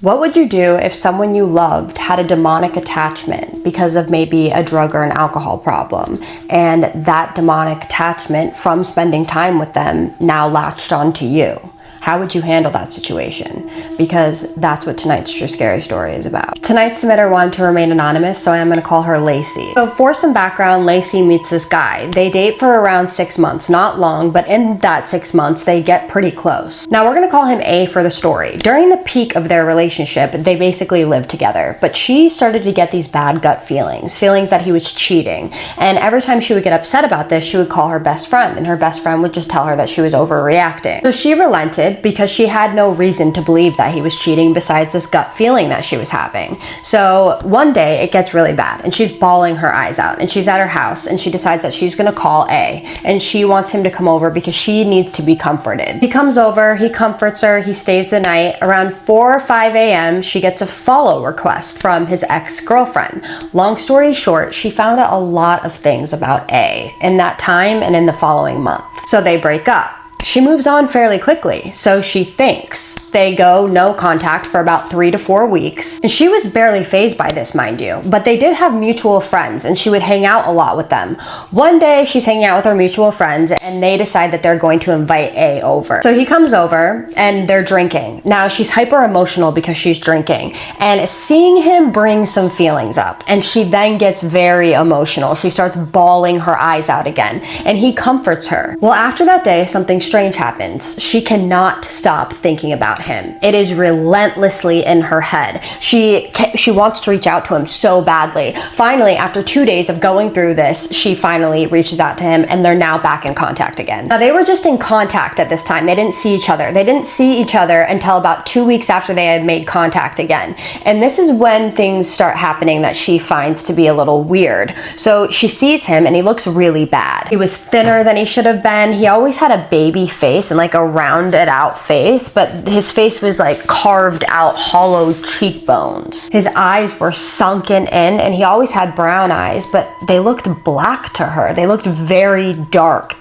What would you do if someone you loved had a demonic attachment because of maybe a drug or an alcohol problem, and that demonic attachment from spending time with them now latched onto you? How would you handle that situation? Because that's what tonight's True Scary Story is about. Tonight's submitter wanted to remain anonymous, so I am going to call her Lacey. So for some background, Lacey meets this guy. They date for around 6 months, not long, but in that 6 months, they get pretty close. Now we're going to call him A for the story. During the peak of their relationship, they basically lived together, but she started to get these bad gut feelings that he was cheating. And every time she would get upset about this, she would call her best friend, and her best friend would just tell her that she was overreacting. So she relented because she had no reason to believe that he was cheating besides this gut feeling that she was having. So one day it gets really bad and she's bawling her eyes out, and she's at her house and she decides that she's gonna call A, and she wants him to come over because she needs to be comforted. He comes over, he comforts her, he stays the night. Around 4 or 5 a.m. she gets a follow request from his ex-girlfriend. Long story short, she found out a lot of things about A in that time and in the following month. So they break up. She moves on fairly quickly, so she thinks. They go no contact for about 3 to 4 weeks. And she was barely fazed by this, mind you, but they did have mutual friends and she would hang out a lot with them. One day she's hanging out with her mutual friends and they decide that they're going to invite A over. So he comes over and they're drinking. Now she's hyper emotional because she's drinking, and seeing him brings some feelings up, and she then gets very emotional. She starts bawling her eyes out again, and he comforts her. Well, after that day, something strange happens. She cannot stop thinking about him. It is relentlessly in her head. She wants to reach out to him so badly. Finally, after 2 days of going through this, she finally reaches out to him, and they're now back in contact again. Now, they were just in contact at this time. They didn't see each other. They didn't see each other until about 2 weeks after they had made contact again. And this is when things start happening that she finds to be a little weird. So she sees him and he looks really bad. He was thinner than he should have been. He always had a baby face and like a rounded out face, but his face was like carved out hollow cheekbones. His eyes were sunken in, and he always had brown eyes, but they looked black to her. They looked very dark,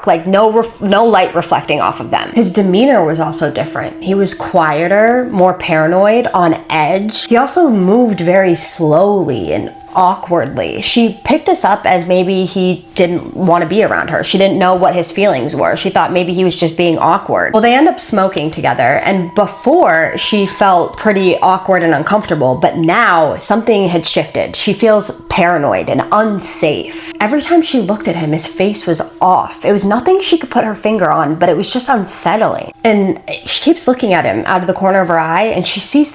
like no light reflecting off of them. His demeanor was also different. He was quieter, more paranoid, on edge. He also moved very slowly and awkwardly. She picked this up as maybe he didn't want to be around her. She didn't know what his feelings were. She thought maybe he was just being awkward. Well, they end up smoking together, and before she felt pretty awkward and uncomfortable, but now something had shifted. She feels paranoid and unsafe. Every time she looked at him, his face was off. It was nothing she could put her finger on, but it was just unsettling. And she keeps looking at him out of the corner of her eye, and she sees